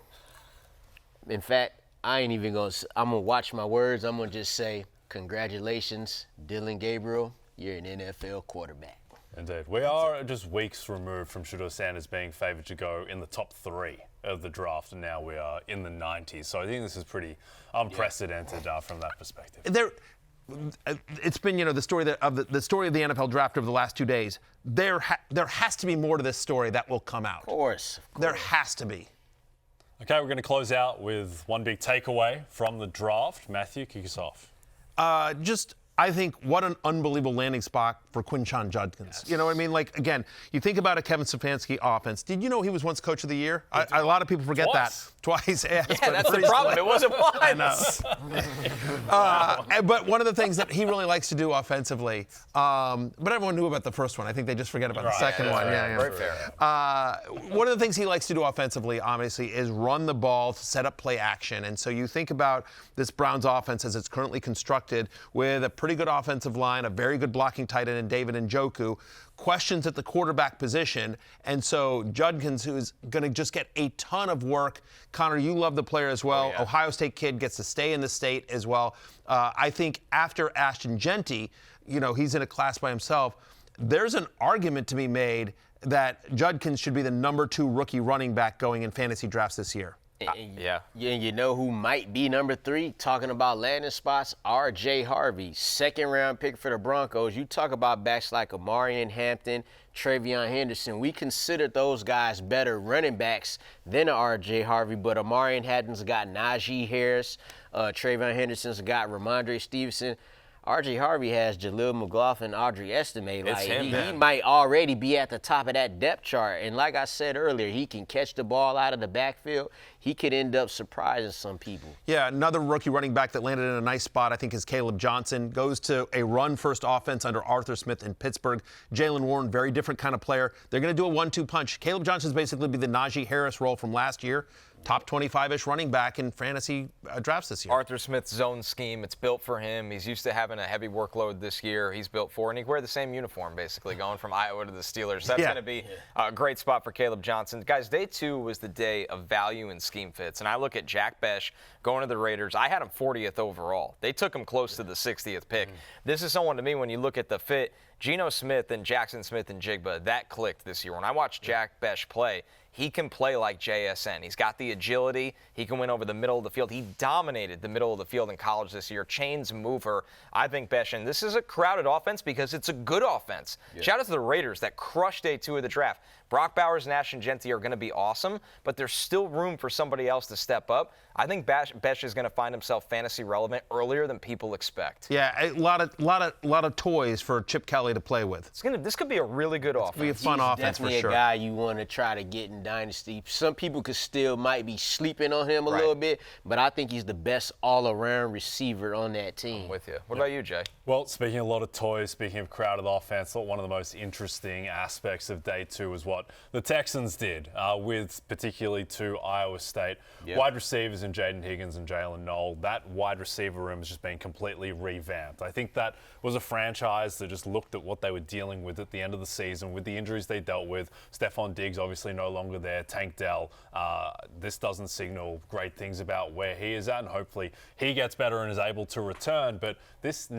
S5: In fact, I ain't even going to – I'm going to watch my words. I'm going to just say, congratulations, Dillon Gabriel. You're an NFL quarterback.
S2: Indeed. We are just weeks removed from Shedeur Sanders being favoured to go in the top 3 of the draft, and now we are in the 90s. So I think this is pretty unprecedented from that perspective. It's been, the story of the NFL draft over the last 2 days. There has to be more to this story that will come out.
S5: Of course.
S3: There has to be.
S2: Okay, we're going to close out with one big takeaway from the draft. Matthew, kick us off.
S3: I think, what an unbelievable landing spot for Quinshon Judkins. Yes. You know what I mean? Again, you think about a Kevin Stefanski offense. Did you know he was once Coach of the Year? A lot of people forget that. Twice.
S4: Yeah, that's the problem. It wasn't once.
S3: I know. But one of the things that he really likes to do offensively, but everyone knew about the first one. I think they just forget about the second one.
S4: Yeah, very fair.
S3: One of the things he likes to do offensively, obviously, is run the ball, set up play action. And so you think about this Browns offense as it's currently constructed with a pretty good offensive line, a very good blocking tight end in David Njoku, questions at the quarterback position. And so Judkins, who's going to just get a ton of work. Connor, you love the player as well. Oh, yeah. Ohio State kid, gets to stay in the state as well. I think after Ashton Genty, he's in a class by himself. There's an argument to be made that Judkins should be the number 2 rookie running back going in fantasy drafts this year.
S5: Yeah. And you know who might be number 3? Talking about landing spots, RJ Harvey, 2nd-round pick for the Broncos. You talk about backs like Amari Hampton, TreVeyon Henderson. We considered those guys better running backs than RJ Harvey, but Amari Hampton's got Najee Harris. TreVeyon Henderson's got Ramondre Stevenson. RJ Harvey has Jaleel McLaughlin, Audrey Estime. He might already be at the top of that depth chart. And like I said earlier, he can catch the ball out of the backfield. He could end up surprising some people.
S3: Yeah, another rookie running back that landed in a nice spot, I think, is Kaleb Johnson. Goes to a run-first offense under Arthur Smith in Pittsburgh. Jaylen Warren, very different kind of player. They're going to do a 1-2 punch. Kaleb Johnson's basically be the Najee Harris role from last year. Top 25-ish running back in fantasy drafts this year.
S4: Arthur Smith's zone scheme, it's built for him. He's used to having a heavy workload this year. He's built for it, and he wear the same uniform, basically, going from Iowa to the Steelers. That's going to be a great spot for Kaleb Johnson. Guys, day 2 was the day of value and scheme fits, and I look at Jack Bech going to the Raiders. I had him 40th overall. They took him close to the 60th pick. This is someone, to me, when you look at the fit, Geno Smith and Jackson Smith and Jigba, that clicked this year. When I watched Jack Bech play, he can play like JSN. He's got the agility. He can win over the middle of the field. He dominated the middle of the field in college this year. Chains mover. I think Bech, and this is a crowded offense because it's a good offense. Yeah. Shout out to the Raiders that crushed day 2 of the draft. Brock Bowers and Ashton Genty are going to be awesome, but there's still room for somebody else to step up. I think Bech is going to find himself fantasy relevant earlier than people expect.
S3: Yeah, a lot of toys for Chip Kelly to play with.
S4: This could be a really good offense.
S3: Be a fun offense for
S5: definitely
S3: sure.
S5: a guy you want to try to get in Dynasty. Some people could still might be sleeping on him a little bit, but I think he's the best all-around receiver on that team.
S4: I'm with you. What about you, Jay?
S2: Well, speaking of a lot of toys, speaking of crowded offense, I thought one of the most interesting aspects of day 2 was what the Texans did with particularly to Iowa State.
S4: Yep.
S2: Wide receivers in Jayden, Higgins, and Jalen, Noel. That wide receiver room has just been completely revamped. I think that was a franchise that just looked at what they were dealing with at the end of the season, with the injuries they dealt with. Stephon Diggs obviously no longer there. Tank Dell. This doesn't signal great things about where he is at, and hopefully he gets better and is able to return. But this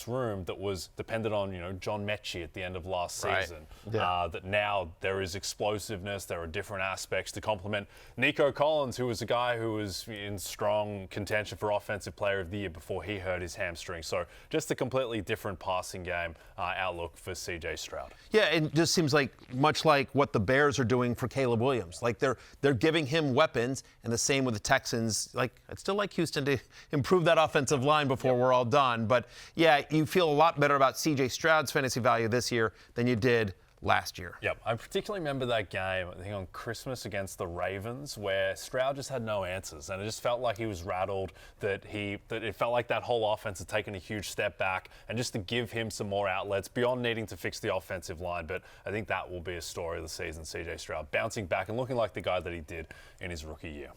S2: room that was dependent on John Mechie at the end of last season, that now there is explosiveness. There are different aspects to complement Nico Collins, who was a guy who was in strong contention for Offensive Player of the Year before he hurt his hamstring. So just a completely different passing game outlook for C.J. Stroud.
S3: Yeah, it just seems like much like what the Bears are doing for Kaleb Williams. Like they're giving him weapons, and the same with the Texans. Like I'd still like Houston to improve that offensive line before we're all done. But yeah, you feel a lot better about C.J. Stroud's fantasy value this year than you did last year.
S2: Yep, I particularly remember that game, I think on Christmas against the Ravens, where Stroud just had no answers, and it just felt like he was rattled, that it felt like that whole offense had taken a huge step back, and just to give him some more outlets beyond needing to fix the offensive line. But I think that will be a story of the season, C.J. Stroud bouncing back and looking like the guy that he did in his rookie year.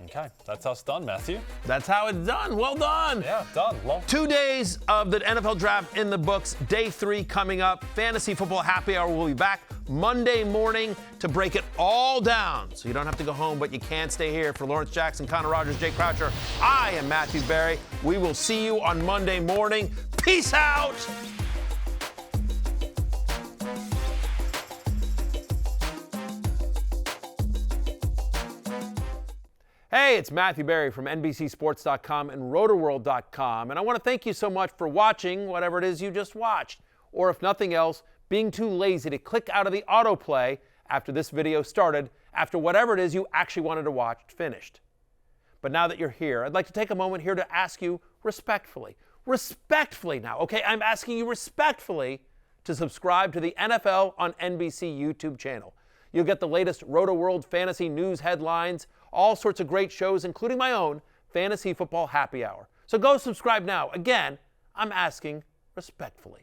S2: Okay, that's us done, Matthew.
S3: That's how it's done. Well done.
S2: Yeah, done.
S3: 2 days of the NFL Draft in the books. Day 3 coming up. Fantasy Football Happy Hour will be back Monday morning to break it all down. So you don't have to go home, but you can stay here. For Lawrence Jackson, Connor Rogers, Jake Croucher, I am Matthew Berry. We will see you on Monday morning. Peace out. Hey, it's Matthew Berry from NBCSports.com and RotoWorld.com, and I want to thank you so much for watching whatever it is you just watched, or if nothing else, being too lazy to click out of the autoplay after this video started, after whatever it is you actually wanted to watch finished. But now that you're here, I'd like to take a moment here to ask you respectfully now, okay? I'm asking you respectfully to subscribe to the NFL on NBC YouTube channel. You'll get the latest RotoWorld fantasy news headlines, all sorts of great shows, including my own Fantasy Football Happy Hour. So go subscribe now. Again, I'm asking respectfully.